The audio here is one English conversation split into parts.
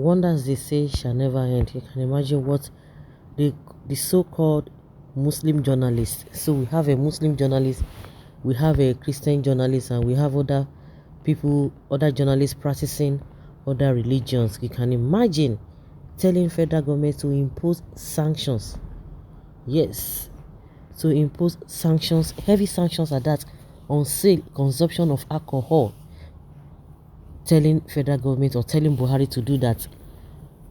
Wonders they say shall never end. You can imagine what the so-called Muslim journalists. So we have a Muslim journalist, we have a Christian journalist, and we have other people, other journalists practicing other religions. You can imagine telling federal government to impose sanctions. Yes, to impose sanctions, heavy sanctions at that, on sale, consumption of alcohol. Telling federal government or telling Buhari to do that.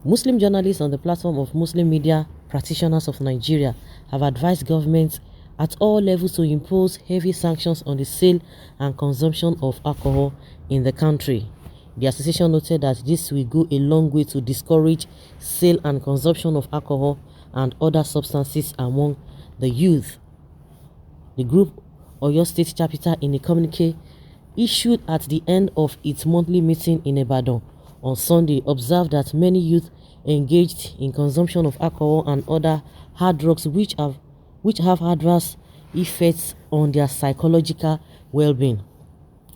Muslim journalists on the platform of Muslim media practitioners of Nigeria have advised governments at all levels to impose heavy sanctions on the sale and consumption of alcohol in the country. The association noted that this will go a long way to discourage sale and consumption of alcohol and other substances among the youth. The group Oyo State chapter, in a communique issued at the end of its monthly meeting in Ibadan on Sunday, observed that many youth engaged in consumption of alcohol and other hard drugs which have adverse effects on their psychological well-being.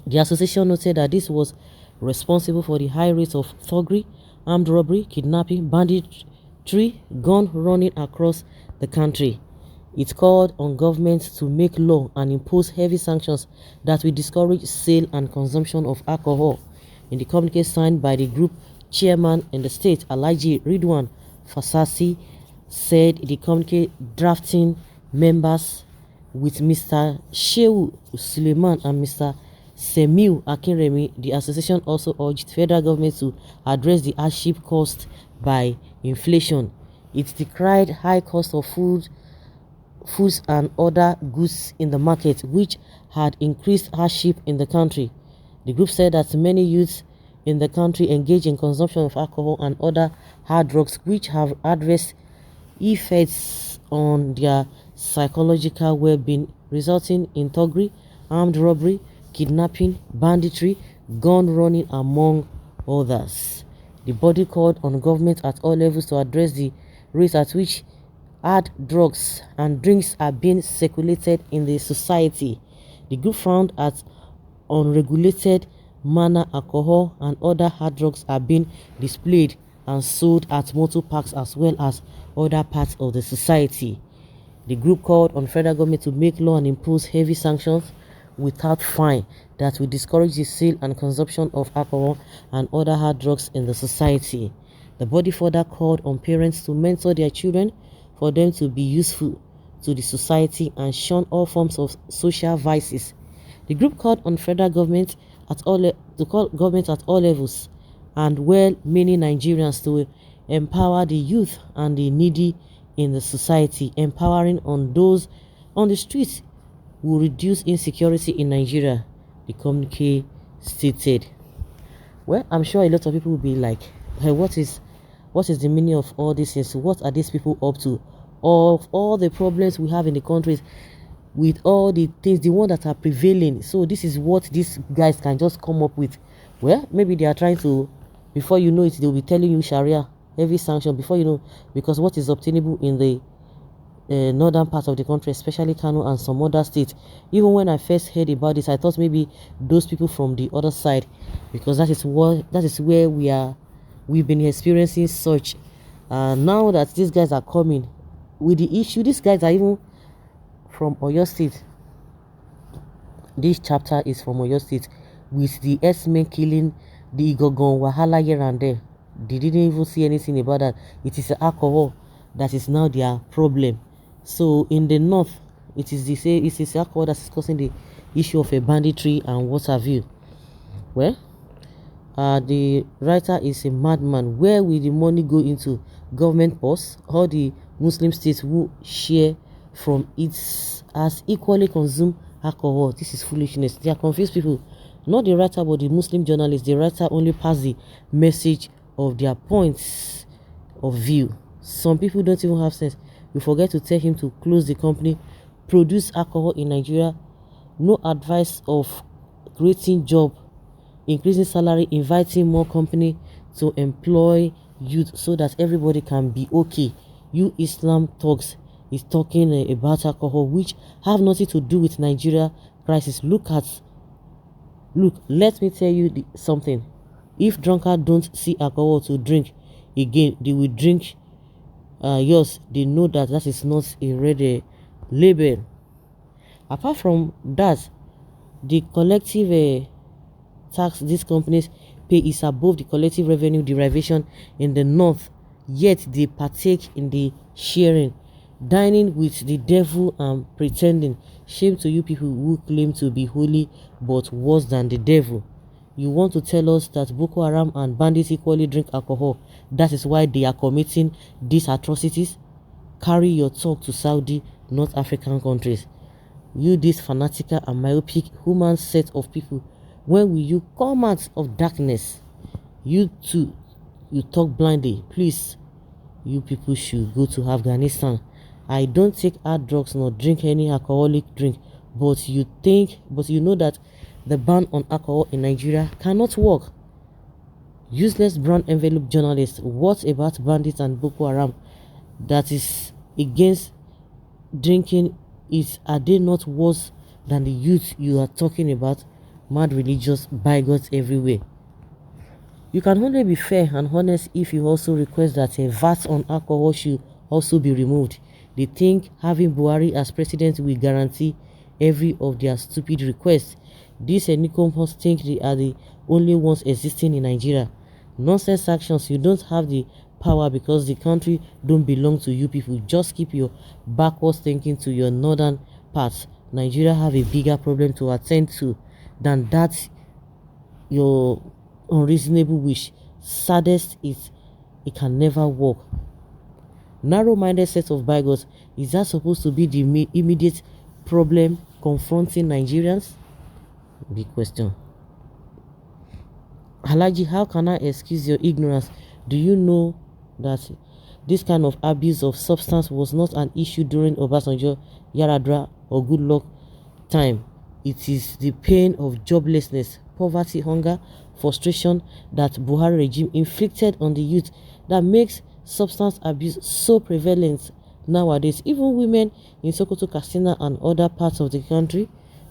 The association noted that this was responsible for the high rates of thuggery, armed robbery, kidnapping, banditry, gun running across the country. It called on governments to make law and impose heavy sanctions that will discourage sale and consumption of alcohol. In the communique signed by the group chairman in the state, Alhaji Ridwan Fasasi, said the communique drafting members with Mr. Shehu Suleiman and Mr. Semiu Akinremi. The association also urged federal government to address the hardship caused by inflation. It decried high cost of foods and other goods in the market, which had increased hardship in the country. The group said that many youths in the country engage in consumption of alcohol and other hard drugs which have adverse effects on their psychological well-being, resulting in thuggery, armed robbery, kidnapping, banditry, gun running, among others. The body called on government at all levels to address the rate at which hard drugs and drinks are being circulated in the society. The group found that unregulated manner alcohol and other hard drugs are being displayed and sold at motor parks as well as other parts of the society. The group called on federal government to make law and impose heavy sanctions without fine that will discourage the sale and consumption of alcohol and other hard drugs in the society. The body further called on parents to mentor their children for them to be useful to the society and shun all forms of social vices. The group called on federal government to call government at all levels and well-meaning Nigerians to empower the youth and the needy in the society. Empowering on those on the streets will reduce insecurity in Nigeria, the communique stated. Well, I'm sure a lot of people will be like, hey, what is the meaning of all this? What are these people up to? Of all the problems we have in the countries, with all the things, the ones that are prevailing. So this is what these guys can just come up with. Well, maybe they are trying to, before you know it, they'll be telling you Sharia, heavy sanction, before you know, because what is obtainable in the northern part of the country, especially Kano and some other states. Even when I first heard about this, I thought maybe those people from the other side, because that is where we've been experiencing such. Now that these guys are coming with the issue, these guys are even from Oyo State. This chapter is from Oyo State, with the S-men killing the Igogon Wahala here and there. They didn't even see anything about that. It is alcohol that is now their problem. So in the north, it is alcohol that is causing the issue of a banditry and what have you. Well, the writer is a madman. Where will the money go into? Government purse? All the Muslim states who share from it as equally consume alcohol. This is foolishness. They are confused people. Not the writer, but the Muslim journalist. The writer only pass the message of their points of view. Some people don't even have sense. You forget to tell him to close the company, produce alcohol in Nigeria. No advice of creating job, increasing salary, inviting more company to employ youth so that everybody can be okay. You Islam talks is talking about alcohol, which have nothing to do with Nigeria crisis. Look, let me tell you something. If drunkards don't see alcohol to drink, again, they will drink yours. They know that that is not a red label. Apart from that, the collective tax these companies pay is above the collective revenue derivation in the north, yet they partake in the sharing, dining with the devil and pretending. Shame to you people who claim to be holy but worse than the devil. You want to tell us that Boko Haram and bandits equally drink alcohol? That is why they are committing these atrocities? Carry your talk to Saudi, North African countries. You, this fanatical and myopic human set of people, when will you come out of darkness? You too, you talk blindly. Please, you people should go to Afghanistan. I don't take hard drugs nor drink any alcoholic drink, but you know that the ban on alcohol in Nigeria cannot work. Useless brown envelope journalists, what about bandits and Boko Haram that is against drinking? Are they not worse than the youth you are talking about? Mad religious bigots everywhere. You can only be fair and honest if you also request that a VAT on alcohol should also be removed. They think having Buhari as president will guarantee every of their stupid requests. These Nicombos think they are the only ones existing in Nigeria. Nonsense actions. You don't have the power because the country don't belong to you people. Just keep your backwards thinking to your northern parts. Nigeria have a bigger problem to attend to than that your unreasonable wish. Saddest is it can never work. Narrow-minded set of bigots. Is that supposed to be the immediate problem confronting Nigerians? Big question. Halaji, how can I excuse your ignorance? Do you know that this kind of abuse of substance was not an issue during Obasanjo, Yaradra, or Goodluck time? It is the pain of joblessness, poverty, hunger, frustration that Buhari regime inflicted on the youth that makes substance abuse so prevalent nowadays. Even women in Sokoto, Katsina, and other parts of the country,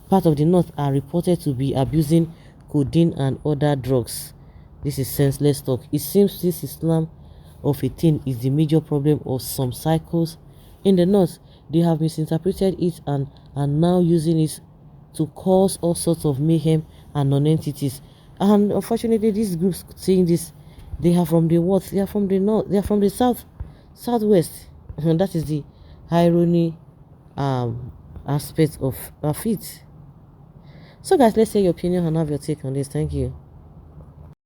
part of the north, are reported to be abusing codeine and other drugs. This is senseless talk. It seems this Islam of a thing is the major problem of some cycles in the north. They have misinterpreted it and are now using it to cause all sorts of mayhem and non-entities. And unfortunately, these groups saying this, they are from the what? They are from the north. They are from the southwest, and that is the irony aspect of it. So guys, let's say your opinion and have your take on this. Thank you.